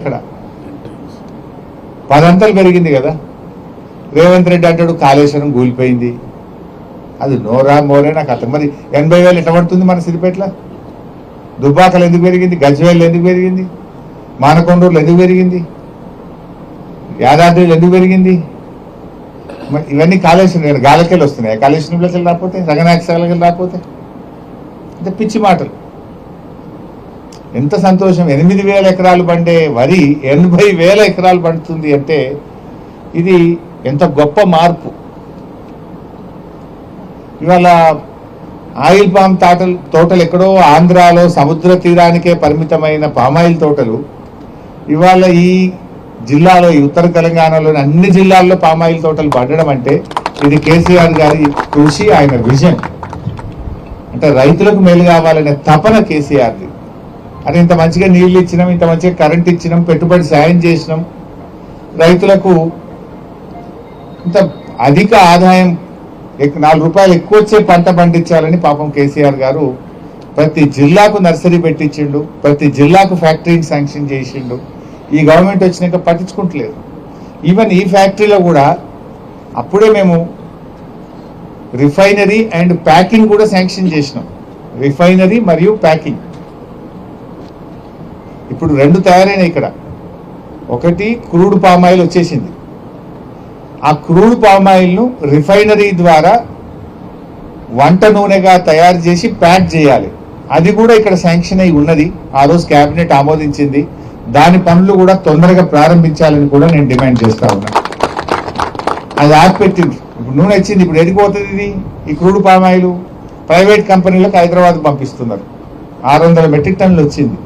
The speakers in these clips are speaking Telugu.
ఇక్కడ 10 అంతలు పెరిగింది కదా. రేవంత్ రెడ్డి అంటాడు కాళేశ్వరం కూలిపోయింది. అది నోరా మోరే నాకు అర్థం. మరి 80,000 ఎట్లా పడుతుంది మన సిద్దిపేటలో? దుబ్బాకలు ఎందుకు పెరిగింది? గజ్వేల్ ఎందుకు పెరిగింది? మానకొండూరులో ఎందుకు పెరిగింది? యాదాద్రిలో ఎందుకు పెరిగింది? ఇవన్నీ కాళేశ్వరం గాలకెళ్ళి వస్తున్నాయి. కాళేశ్వరంలోకి రాకపోతే, రంగనాయక సాగర్కి రాకపోతే అంటే పిచ్చి మాటలు. ఎంత సంతోషం. 8,000 ఎకరాలు పండే వరి 80,000 ఎకరాలు పండుతుంది అంటే ఇది ఎంత గొప్ప మార్పు. ఇవాళ ఆయిల్ పామ్ తోటలు ఎక్కడో ఆంధ్రాలో సముద్ర తీరానికే పరిమితమైన పామాయిల్ తోటలు ఇవాళ ఈ జిల్లాలో, ఈ ఉత్తర తెలంగాణలోని అన్ని జిల్లాల్లో పామాయిల్ తోటలు పండడం అంటే ఇది కేసీఆర్ గారి కృషి, ఆయన విజన్. అంటే రైతులకు మేలు కావాలనే తపన కేసీఆర్ది. అని ఇంత మంచిగా నీళ్లు ఇచ్చినాం, ఇంత మంచిగా కరెంట్ ఇచ్చినాం, పెట్టుబడి సాయం చేసినాం, రైతులకు ఇంత అధిక ఆదాయం 4 రూపాయలు ఎక్కువ వచ్చే పంట పండించాలని పాపం కేసీఆర్ గారు ప్రతి జిల్లాకు నర్సరీ పెట్టించిండు, ప్రతి జిల్లాకు ఫ్యాక్టరీని శాంక్షన్ చేసిండు. ఈ గవర్నమెంట్ వచ్చినాక పట్టించుకుంటలేదు. ఈవెన్ ఈ ఫ్యాక్టరీలో కూడా అప్పుడే మేము రిఫైనరీ అండ్ ప్యాకింగ్ కూడా శాంక్షన్ చేసినాం. రిఫైనరీ మరియు ప్యాకింగ్ ఇప్పుడు 2 తయారైనాయి ఇక్కడ. ఒకటి క్రూడ్ పామ్ ఆయిల్ వచ్చేసింది. ఆ క్రూడ్ పామ్ ఆయిల్ను రిఫైనరీ ద్వారా వంట నూనెగా తయారు చేసి ప్యాక్ చేయాలి. అది కూడా ఇక్కడ శాంక్షన్ అయి ఉన్నది. ఆ రోజు క్యాబినెట్ ఆమోదించింది. దాని పనులు కూడా తొందరగా ప్రారంభించాలని కూడా నేను డిమాండ్ చేస్తా ఉన్నా. అది ఆపిపెట్టింది. ఇప్పుడు నూనె వచ్చింది. ఇప్పుడు ఎదిగిపోతుంది ఇది. ఈ క్రూడ్ పామ్ ఆయిల్ ప్రైవేట్ కంపెనీలకు హైదరాబాద్ పంపిస్తున్నారు. 600 మెట్రిక్ టన్నులు వచ్చింది.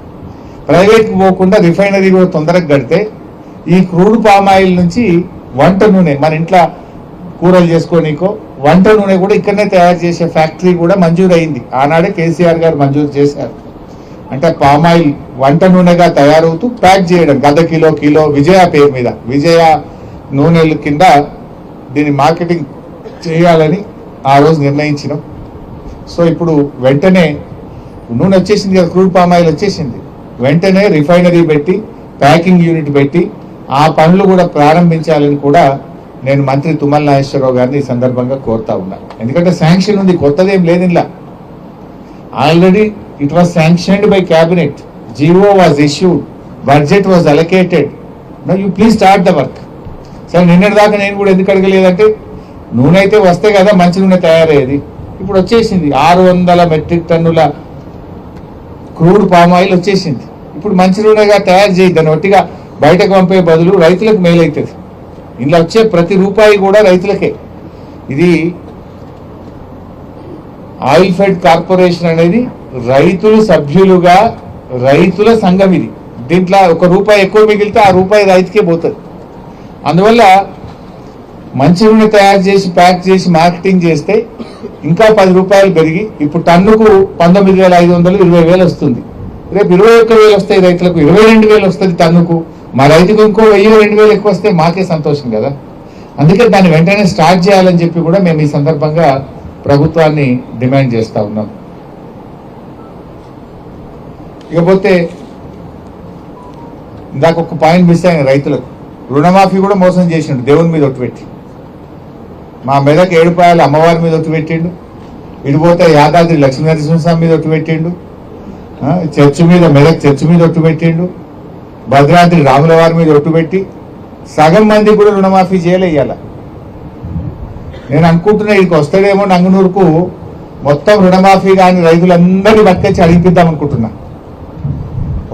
ప్రైవేట్కి పోకుండా రిఫైనరీ కూడా తొందరగా కడితే ఈ క్రూడ్ పామ్ ఆయిల్ నుంచి వంట నూనె, మన ఇంట్లో కూరలు చేసుకోనీకో వంట నూనె కూడా ఇక్కడనే తయారు చేసే ఫ్యాక్టరీ కూడా మంజూరు అయింది. ఆనాడే కేసీఆర్ గారు మంజూరు చేశారు. అంటే పామ్ ఆయిల్ వంట నూనెగా తయారవుతూ ప్యాక్ చేయడం, గద కిలో విజయ పేరు మీద, విజయ నూనెల కింద దీన్ని మార్కెటింగ్ చేయాలని ఆ రోజు నిర్ణయించినాం. సో ఇప్పుడు వెంటనే నూనె వచ్చేసింది కదా, క్రూడ్ పామ్ ఆయిల్ వచ్చేసింది. వెంటనే రిఫైనరీ పెట్టి ప్యాకింగ్ యూనిట్ పెట్టి ఆ పనులు కూడా ప్రారంభించాలని కూడా నేను మంత్రి తుమ్మల నాగేశ్వరరావు గారిని ఈ సందర్భంగా కోరుతా ఉన్నాను. ఎందుకంటే శాంక్షన్ ఉంది, కొత్తదేం లేదు ఇలా. Already it was sanctioned by cabinet, GO was issued, budget was allocated. Now you please start the work. సరే, నిన్నటి దాకా నేను కూడా ఎందుకు అడగలేదంటే నూనె అయితే వస్తే కదా మంచి నూనె తయారయ్యేది. ఇప్పుడు వచ్చేసింది 600 మెట్రిక్ టన్నుల క్రూడ్ పామ్ ఆయిల్ వచ్చేసింది. ఇప్పుడు మంచి నూనెగా తయారు చేయి, దాన్ని ఒట్టిగా బయటకు పంపే బదులు రైతులకు మేలవుతుంది. ఇందులో వచ్చే ప్రతి రూపాయి కూడా రైతులకే. ఇది ఆయిల్ ఫెడ్ కార్పొరేషన్ అనేది రైతులు సభ్యులుగా రైతుల సంఘం. ఇది దీంట్లో 1 రూపాయి ఎక్కువ మిగిలితే ఆ రూపాయి రైతుకే పోతుంది. అందువల్ల మంచి నూనె తయారు చేసి ప్యాక్ చేసి మార్కెటింగ్ చేస్తే ఇంకా 10 రూపాయలు పెరిగి ఇప్పుడు టన్నుకు 19,500, 20,000 వస్తుంది. రేపు 21,000 వస్తాయి రైతులకు, 22,000 వస్తుంది టన్నుకు. మా రైతుకు ఇంకో 1,000, 2,000 ఎక్కువ వస్తే మాకే సంతోషం కదా. అందుకే దాన్ని వెంటనే స్టార్ట్ చేయాలని చెప్పి కూడా మేము ఈ సందర్భంగా ప్రభుత్వాన్ని డిమాండ్ చేస్తా ఉన్నాం. ఇకపోతే ఇందాక ఒక పాయింట్ మిస్ అయిన రైతులకు రుణమాఫీ కూడా మోసం చేసిండు. దేవుని మీద ఒట్టుపెట్టి మా మెదక్ ఏడుపాయలు అమ్మవారి మీద ఒట్టుపెట్టిండు. ఇటుపోతే యాదాద్రి లక్ష్మీనరసింహస్వామి మీద ఒట్టుపెట్టిండు. చర్చి మీద, మెదక్ చర్చి మీద ఒట్టుపెట్టిండు. భద్రాద్రి రాముల వారి మీద ఒట్టుపెట్టి సగం మంది కూడా రుణమాఫీ చేయలేయాల. నేను అనుకుంటున్నా ఇక్కడికి వస్తాడేమో నంగునూరుకు మొత్తం రుణమాఫీ కానీ రైతులందరినీ పట్టుకొచ్చి అడిగిద్దాం అనుకుంటున్నా.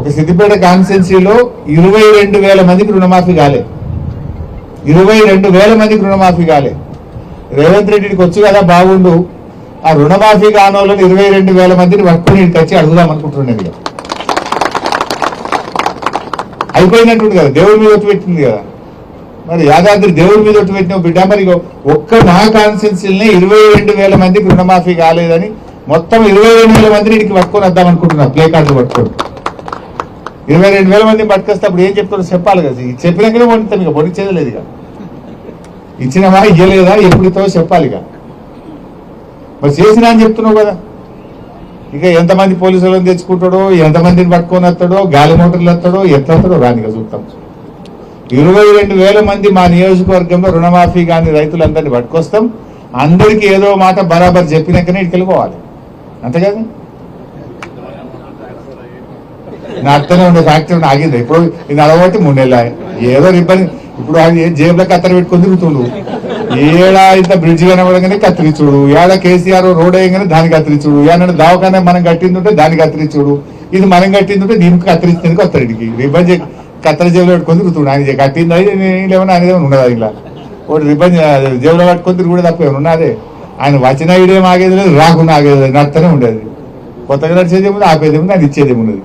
ఒక సిద్దిపేట కాన్స్టిట్యున్సీలో 22,000 మందికి రుణమాఫీ కాలే. 22,000 మందికి రుణమాఫీ కాలే. రేవంత్ రెడ్డికి వచ్చి కదా బాగుండు, ఆ రుణమాఫీ కానోళ్ళని 22,000 మందిని పట్టుకుని ఇక్కడికి వచ్చి అడుగుదాం అనుకుంటున్నది కదా. అయిపోయినట్టుంది కదా, దేవుడి మీద ఒట్టు పెట్టింది కదా. మరి యాదాద్రి దేవుడి మీద ఒట్టు పెట్టిన బిడ్డ, మరి ఒక్క నా కాన్స్టిట్యున్సీలనే 22,000 మందికి రుణమాఫీ కాలేదని మొత్తం 22,000 మందిని ఇక్కడికి పట్టుకొని వద్దాం అనుకుంటున్నా. ప్లే కార్డులు పట్టుకొని 22,000 మందిని పట్టుకొస్తే అప్పుడు ఏం చెప్తారో చెప్పాలి కదా. చెప్పినాకనే పొందుతాం, ఇక పొడిచేది లేదు. ఇక ఇచ్చినవా ఇయ్యలేదా ఎప్పుడుతో చెప్పాలి. ఇక మరి చేసినా అని చెప్తున్నావు కదా. ఇక ఎంతమంది పోలీసులను తెచ్చుకుంటాడో, ఎంతమందిని పట్టుకొని వస్తాడో, గాలి మోటార్లు వస్తాడో, ఎట్లా వస్తాడో రానిగా చూస్తాం. 22,000 మంది మా నియోజకవర్గంలో రుణమాఫీ కానీ రైతులందరినీ పట్టుకొస్తాం. అందరికీ ఏదో మాట బరాబర్ చెప్పినాకనే ఇక్కడికి వెళ్ళిపోవాలి. అంతే కదా? నా అర్థమే ఉండే ఫ్యాక్టరీ ఆగింది. ఇప్పుడు ఇది అలవాటి 3 నెలలు ఏదో ఇబ్బంది. ఇప్పుడు అది జేబులో కత్తెర పెట్టుకొని తిరుగుతుండు. ఏడా ఇంత బ్రిడ్జ్ కనబడగానే కత్తిరించుడు, ఏడా కేసీఆర్ రోడ్ వేయగానే దానికి కత్తిరించుడు, ఏమన్నా దవాఖాన మనం కట్టిందంటే దానికి కత్తిరించుడు, ఇది మనం కట్టిందంటే దీనికి కత్తిరించేందుకు వస్తాడు. ఇడికి రిబ్బన్ కత్తెర జేబులో పెట్టుకొని తిరుగుతుండు. ఆయన కట్టింది ఏమన్నా అనేది ఉన్నదా? ఇలా ఒకటి రిబ్బన్ జేబులో పట్టుకొని తిరుగుడు తప్ప ఏమన్నా ఉన్నదే. ఆయన వచ్చిన ఇడేం ఆగేది లేదు, రాకుండా ఆగేది లేదు, నడుతూనే ఉండేది. కొత్తగా నడిచేది ఏముంది, ఆపేది ఏముంది, ఆయన ఇచ్చేది ఏమున్నది.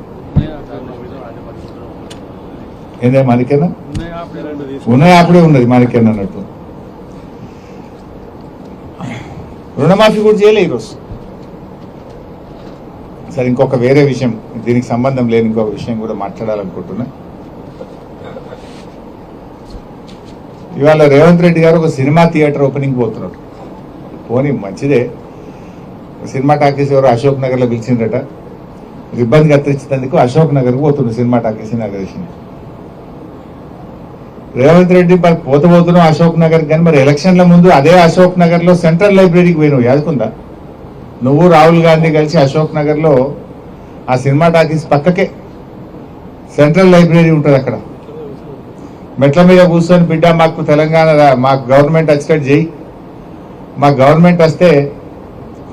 ఏందే మనకేనా ఉన్నాయి, అప్పుడే ఉన్నది మనకేనా అన్నట్టు. రుణమాఫీ కూడా చేయలే ఈరోజు. సరే, ఇంకొక వేరే విషయం, దీనికి సంబంధం లేని ఇంకొక విషయం కూడా మాట్లాడాలనుకుంటున్నా. ఇవాళ రేవంత్ రెడ్డి గారు ఒక సినిమా థియేటర్ ఓపెనింగ్ పోతున్నాడు. పోనీ మంచిదే. సినిమా టాకీస్ ఎవరు అశోక్ నగర్లో పిలిచిందట. రిబ్బన్ కత్తిరించినందుకు అశోక్ నగర్కి పోతున్నాడు cinema talkies inauguration. Revanth Reddy పోతున్నాం అశోక్ నగర్, కానీ మరి ఎలక్షన్ల ముందు అదే అశోక్ నగర్ లో సెంట్రల్ లైబ్రరీకి పోయినావు, యాదుకుందా? నువ్వు రాహుల్ గాంధీ కలిసి అశోక్ నగర్ లో ఆ సినిమా టాకీస్ పక్కకే సెంట్రల్ లైబ్రరీ ఉంటుంది. అక్కడ మెట్ల మీద కూర్చొని, బిడ్డ మాకు తెలంగాణ మాకు గవర్నమెంట్ వచ్చేటట్టు చేయి, మా గవర్నమెంట్ వస్తే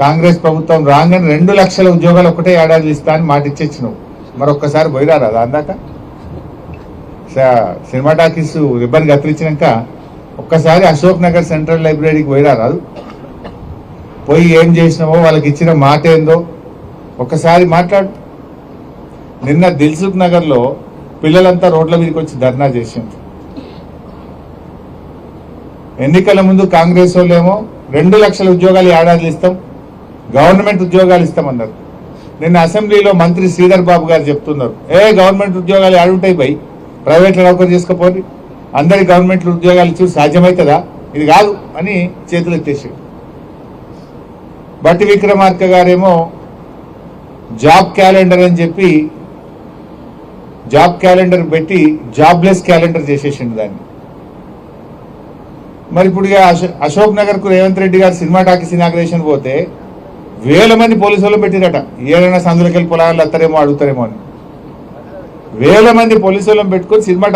కాంగ్రెస్ ప్రభుత్వం రాగానే 2 లక్షల ఉద్యోగాలు ఒకటే ఏడాది ఇస్తా అని మాట ఇచ్చేచ్చినావు. మరొక్కసారి పోయిరారా అందాక? సినిమా టాకీస్ రిబ్బన్ కత్తిరించినాక ఒక్కసారి అశోక్ నగర్ సెంట్రల్ లైబ్రరీకి పోయిరారాదు? పోయి ఏం చేసినావో, వాళ్ళకి ఇచ్చిన మాట ఏందో ఒక్కసారి మాట్లాడు. నిన్న దిల్సుఖ్ నగర్ లో పిల్లలంతా రోడ్ల మీదకి వచ్చి ధర్నా చేసింది. ఎన్నికల ముందు కాంగ్రెస్ వాళ్ళేమో 2 లక్షల ఉద్యోగాలు ఏడాదిలు ఇస్తాం, గవర్నమెంట్ ఉద్యోగాలు ఇస్తామన్నారు. నిన్న అసెంబ్లీలో మంత్రి శ్రీధర్ బాబు గారు చెప్తున్నారు, గవర్నమెంట్ ఉద్యోగాలు ఏడుంటాయి పోయి, ప్రైవేట్లో నౌకరు చేసుకోపోయి అందరి గవర్నమెంట్ ఉద్యోగాలు ఇచ్చి సాధ్యమవుతుందా? ఇది కాదు అని చేతులు ఎత్తేసాడు. బట్టి విక్రమార్క గారేమో జాబ్ క్యాలెండర్ అని చెప్పి జాబ్ క్యాలెండర్ పెట్టి జాబ్లెస్ క్యాలెండర్ చేసేసిండు దాన్ని. మరి ఇప్పుడు అశోక్ నగర్ కు రేవంత్ రెడ్డి గారు సినిమా టాకీస్ ఇనాగ్రేషన్ పోతే 1000 మంది పోలీసు వాళ్ళు పెట్టిరట. ఏదైనా సందులకెళ్ళి పొలాలు వస్తారేమో అడుగుతారేమో అని 1000 మంది పోలీసు వాళ్ళని పెట్టుకొని సినిమా